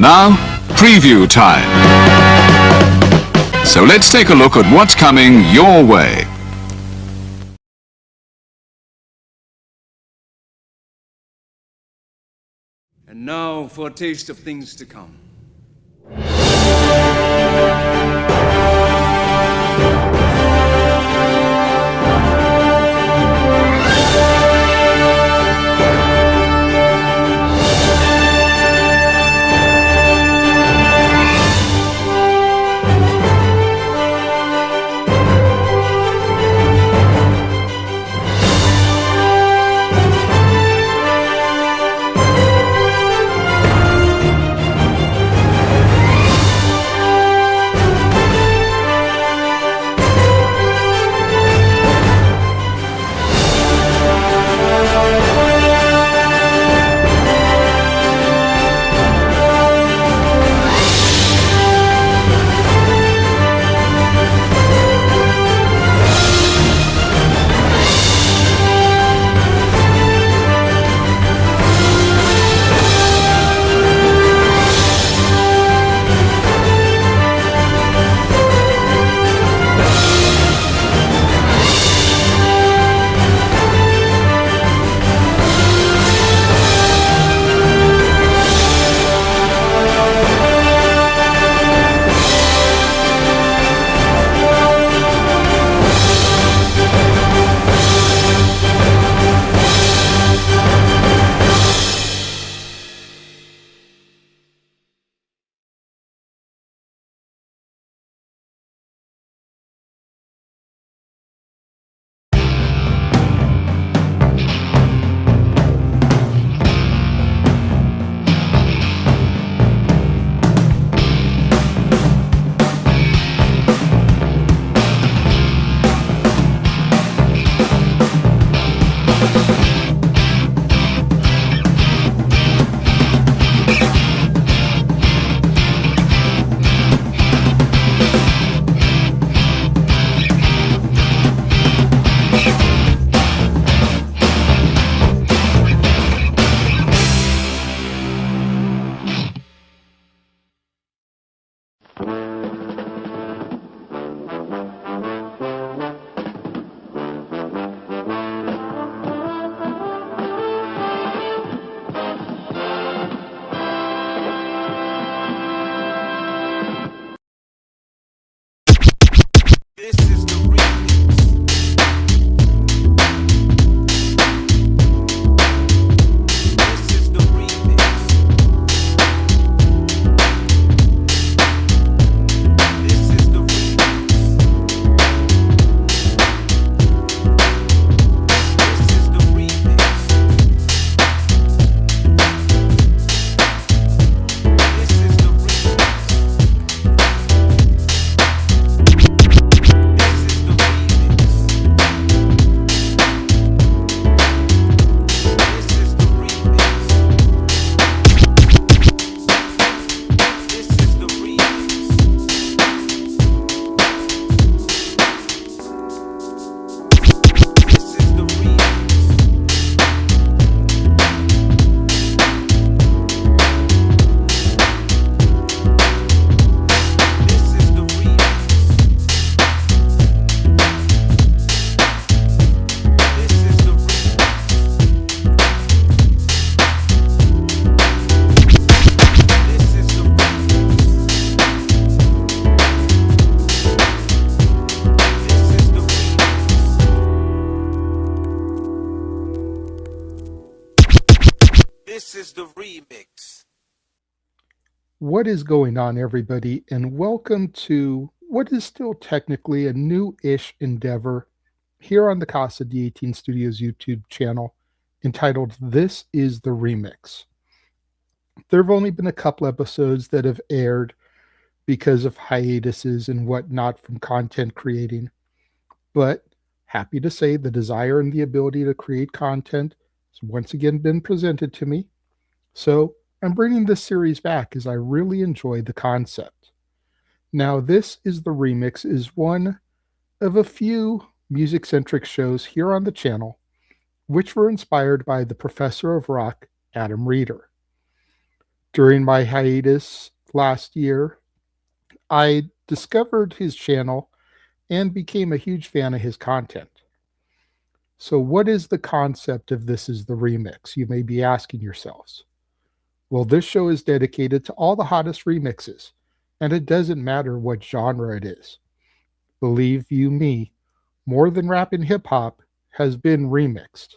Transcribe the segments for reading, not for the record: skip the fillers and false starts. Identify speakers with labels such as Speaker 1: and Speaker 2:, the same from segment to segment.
Speaker 1: now, preview time. So let's take a look at what's coming your way.
Speaker 2: And now for a taste of things to come.
Speaker 3: This is the remix.
Speaker 4: What is going on, everybody, and welcome to what is still technically a new-ish endeavor here on the Casa D18 Studios YouTube channel entitled This is the Remix. There have only been a couple episodes that have aired because of hiatuses and whatnot from content creating, but happy to say the desire and the ability to create content has once again been presented to me. So I'm bringing this series back as I really enjoy the concept. Now, This is the Remix is one of a few music-centric shows here on the channel which were inspired by the professor of rock, Adam Reeder. During my hiatus last year, I discovered his channel and became a huge fan of his content. So, what is the concept of This Is the Remix? You may be asking yourselves. Well, this show is dedicated to all the hottest remixes, and it doesn't matter what genre it is. Believe you me, more than rap and hip hop has been remixed.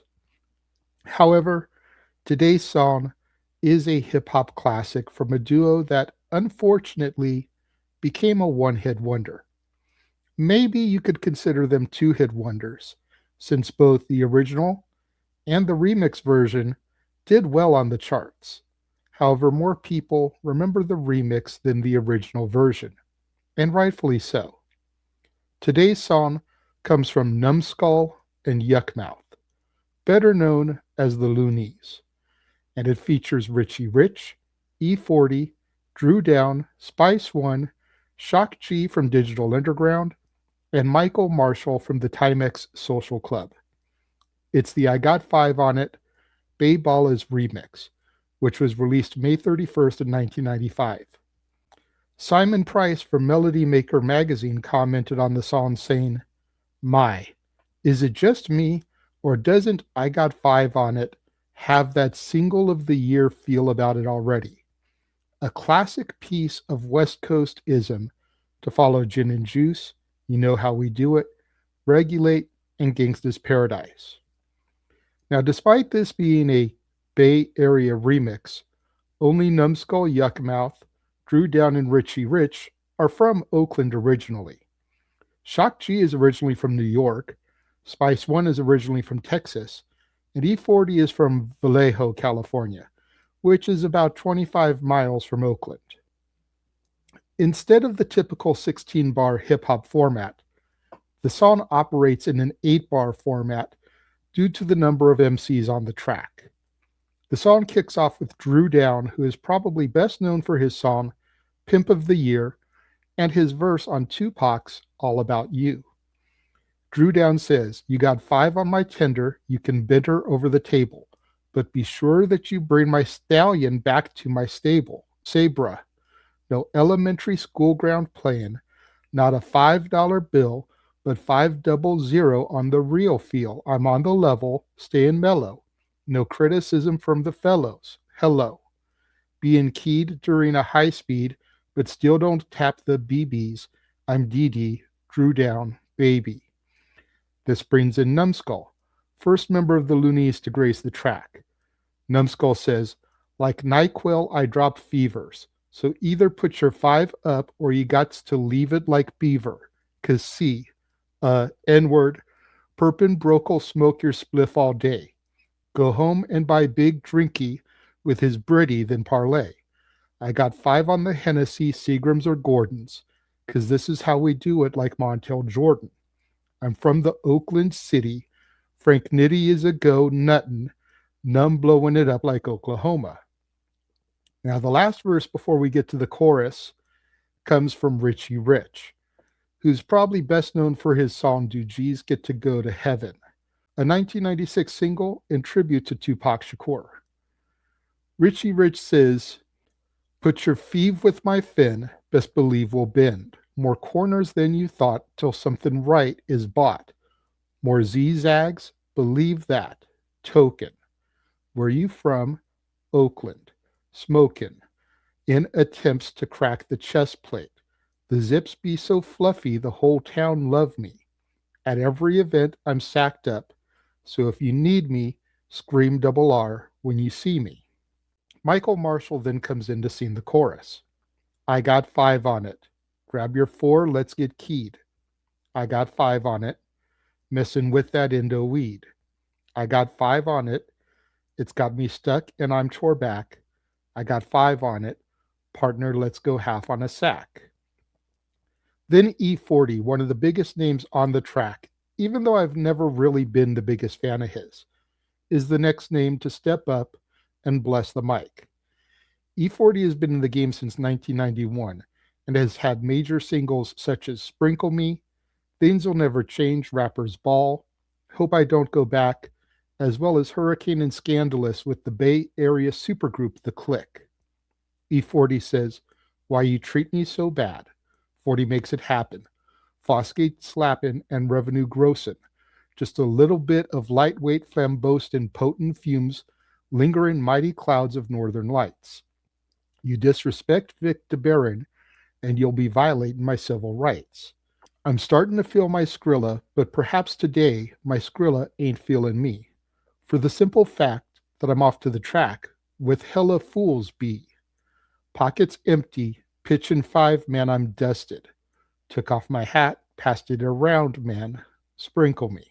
Speaker 4: However, today's song is a hip hop classic from a duo that unfortunately became a one-hit wonder. Maybe you could consider them two-hit wonders, since both the original and the remix version did well on the charts. However, more people remember the remix than the original version, and rightfully so. Today's song comes from Numbskull and Yuckmouth, better known as the Liniz, and it features Richie Rich, E40, Drew Down, Spice One, Shock G from Digital Underground, and Michael Marshall from the Timex Social Club. It's the I Got Five on It Ballas remix, which was released May 31st in 1995. Simon Price from Melody Maker magazine commented on the song saying, "My, is it just me, or doesn't I Got Five on It have that single of the year feel about it already? A classic piece of West Coast ism to follow Gin and Juice, You Know How We Do It, Regulate, and Gangsta's Paradise." Now, despite this being a Bay Area remix, only Numbskull, Yuckmouth, Drew Down, and Richie Rich are from Oakland originally. Shock G is originally from New York, Spice One is originally from Texas, and E40 is from Vallejo, California, which is about 25 miles from Oakland. Instead of the typical 16-bar hip-hop format, the song operates in an 8-bar format due to the number of MCs on the track. The song kicks off with Drew Down, who is probably best known for his song Pimp of the Year and his verse on Tupac's All About You. Drew Down says, "You got five on my tender, you can bid her over the table, but be sure that you bring my stallion back to my stable. Say, bruh, no elementary school ground playing, not a $5 bill, but 500 on the real feel. I'm on the level, staying mellow. No criticism from the fellows. Hello. Being keyed during a high speed, but still don't tap the BBs. I'm DD, Drew Down, baby." This brings in Numbskull, first member of the Liniz to grace the track. Numbskull says, "Like NyQuil, I drop fevers. So either put your five up or you got to leave it like beaver. 'Cause see, N-word, Perpin Broke'll smoke your spliff all day. Go home and buy Big Drinky with his Britty, then parlay. I got five on the Hennessy, Seagrams, or Gordons, 'cause this is how we do it like Montel Jordan. I'm from the Oakland City. Frank Nitty is a go nuttin', numb blowing it up like Oklahoma." Now, the last verse before we get to the chorus comes from Richie Rich, who's probably best known for his song Do G's Get to Go to Heaven, a 1996 single in tribute to Tupac Shakur. Richie Rich says, "Put your feeve with my fin, best believe we'll bend. More corners than you thought till something right is bought. More zigzags, believe that. Token. Where you from? Oakland. Smokin'. In attempts to crack the chest plate. The zips be so fluffy the whole town love me. At every event I'm sacked up, so if you need me, scream double R when you see me." Michael Marshall then comes in to sing the chorus. "I got five on it. Grab your four, let's get keyed. I got five on it. Messin' with that Indo weed. I got five on it. It's got me stuck and I'm tore back. I got five on it. Partner, let's go half on a sack." Then E40, one of the biggest names on the track, even though I've never really been the biggest fan of his, is the next name to step up and bless the mic. E40 has been in the game since 1991 and has had major singles such as Sprinkle Me, Things Will Never Change, Rapper's Ball, Hope I Don't Go Back, as well as Hurricane and Scandalous with the Bay Area supergroup The Click. E40 says, "Why you treat me so bad?" 40 makes it happen. Fosgate slappin' and revenue grossin'. Just a little bit of lightweight flamboast and potent fumes linger in mighty clouds of northern lights. You disrespect Vic DeBaron, and you'll be violating my civil rights. I'm starting to feel my Skrilla, but perhaps today my Skrilla ain't feeling me. For the simple fact that I'm off to the track with hella fools be. Pockets empty, pitchin' 5, man, I'm dusted. Took off my hat, passed it around, man. Sprinkle me.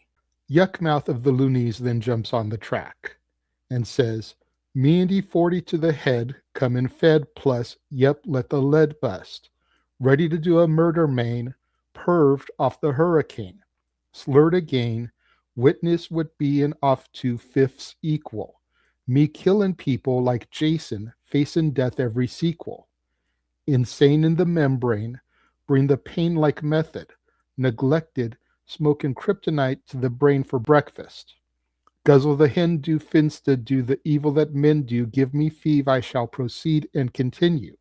Speaker 4: Yuckmouth of the Liniz then jumps on the track and says, "Me and E40 to the head, comin' fed, plus, yep, let the lead bust. Ready to do a murder main, perved off the hurricane. Slurred again, witness what bein' off 2/5 equal. Me killin' people like Jason, facin' death every sequel. Insane in the membrane, bring the pain like method. Neglected, smoking kryptonite to the brain for breakfast. Guzzle the hen do finsta do the evil that men do. Give me feeve, I shall proceed and continue."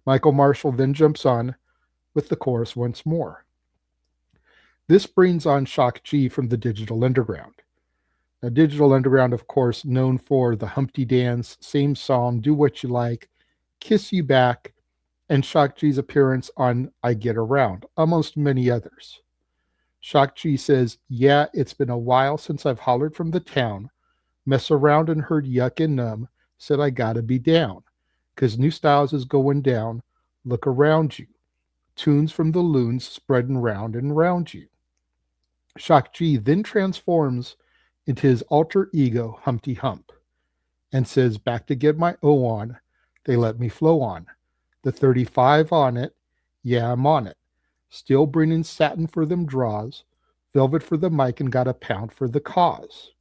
Speaker 4: Michael Marshall then jumps on with the chorus once more. This brings on Shock G from the Digital Underground. Now, Digital Underground, of course, known for the Humpty Dance, Same Song, Do What You Like, Kiss You Back, and Shock G's appearance on I Get Around, amongst many others. Shock G says, "Yeah, it's been a while since I've hollered from the town, mess around and heard yuck and numb, said I gotta be down, 'cause new styles is going down, look around you, tunes from the loons spreading round and round you." Shock G then transforms into his alter ego, Humpty Hump, and says, "Back to get my O on, they let me flow on. The 35 on it, yeah, I'm on it. Still bringing satin for them draws, velvet for the mic, and got a pound for the cause."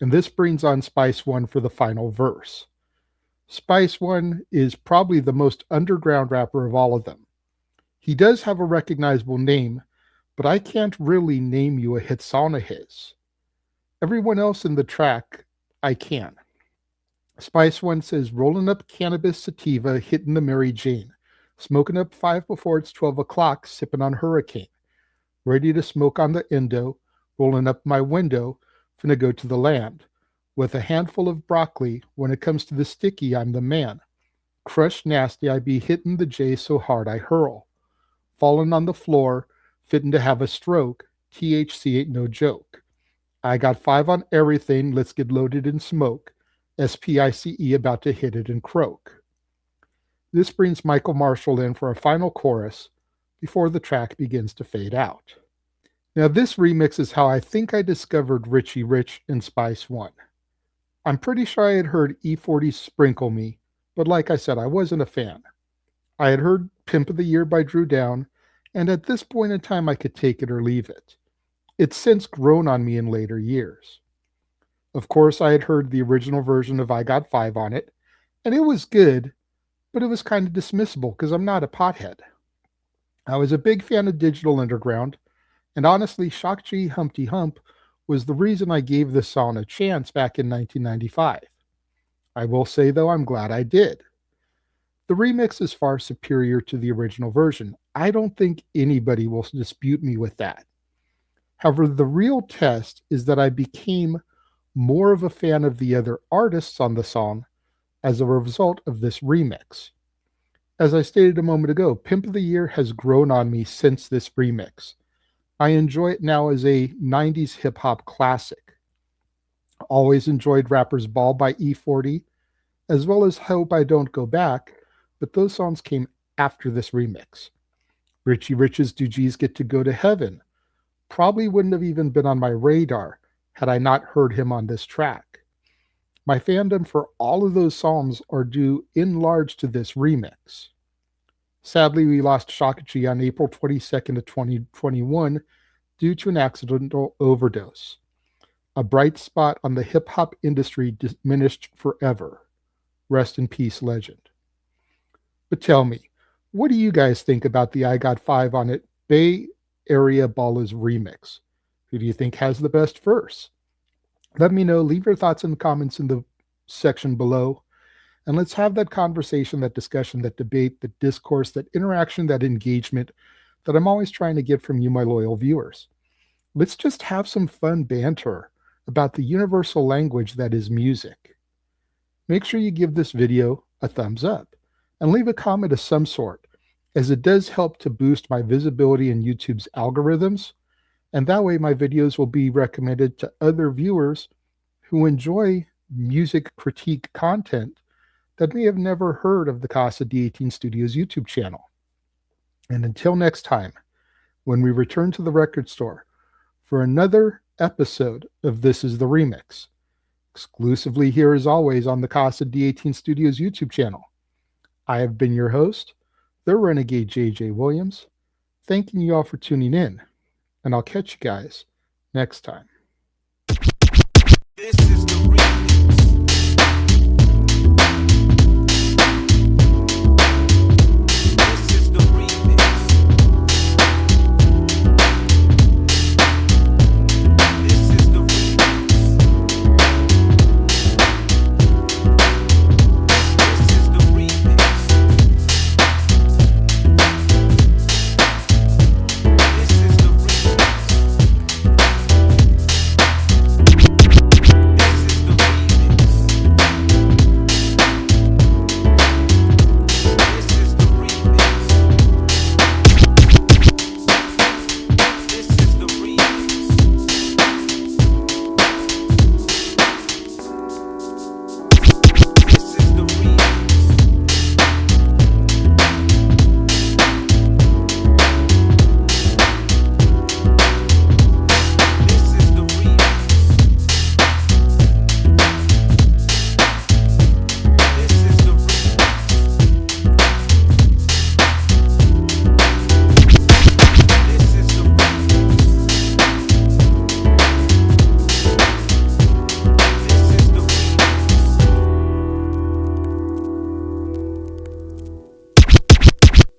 Speaker 4: And this brings on Spice One for the final verse. Spice One is probably the most underground rapper of all of them. He does have a recognizable name, but I can't really name you a hit song of his. Everyone else in the track, I can. Spice One says, "Rolling up cannabis sativa, hitting the Mary Jane. Smoking up 5 before it's 12 o'clock, sipping on Hurricane. Ready to smoke on the endo, rolling up my window, finna go to the land. With a handful of broccoli, when it comes to the sticky, I'm the man. Crush nasty, I be hitting the J so hard I hurl. Falling on the floor, fitting to have a stroke, THC ain't no joke. I got 5 on everything, let's get loaded and smoke. SPICE about to hit it and croak." This brings Michael Marshall in for a final chorus before the track begins to fade out. Now, this remix is how I think I discovered Richie Rich and Spice One. I'm pretty sure I had heard E40 Sprinkle Me, but like I said, I wasn't a fan. I had heard Pimp of the Year by Drew Down, and at this point in time, I could take it or leave it. It's since grown on me in later years. Of course, I had heard the original version of I Got 5 on it, and it was good, but it was kind of dismissible because I'm not a pothead. I was a big fan of Digital Underground, and honestly, Shock G Humpty Hump was the reason I gave this song a chance back in 1995. I will say, though, I'm glad I did. The remix is far superior to the original version. I don't think anybody will dispute me with that. However, the real test is that I became more of a fan of the other artists on the song as a result of this remix. As I stated a moment ago, Pimp of the Year has grown on me since this remix. I enjoy it now as a 90s hip-hop classic. Always enjoyed Rapper's Ball by E40, as well as Hope I Don't Go Back, but those songs came after this remix. Richie Rich's Do G's Get to Go to Heaven probably wouldn't have even been on my radar had I not heard him on this track. My fandom for all of those songs are due in large to this remix. Sadly, we lost Shock G on April 22nd of 2021 due to an accidental overdose. A bright spot on the hip-hop industry diminished forever. Rest in peace, legend. But tell me, what do you guys think about the I Got 5 on it Bay Area Ballas remix? Who do you think has the best verse? Let me know. Leave your thoughts in the comments in the section below. And let's have that conversation, that discussion, that debate, that discourse, that interaction, that engagement that I'm always trying to get from you, my loyal viewers. Let's just have some fun banter about the universal language that is music. Make sure you give this video a thumbs up and leave a comment of some sort, as it does help to boost my visibility in YouTube's algorithms, and that way my videos will be recommended to other viewers who enjoy music critique content that may have never heard of the Casa D18 Studios YouTube channel. And until next time, when we return to the record store for another episode of This is the Remix, exclusively here as always on the Casa D18 Studios YouTube channel, I have been your host, the Renegade JJ Williams, thanking you all for tuning in, and I'll catch you guys next time.
Speaker 3: This is the remix. This is the remix. This is the remix. This is the remix. This is the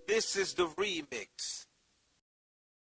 Speaker 3: This is the remix.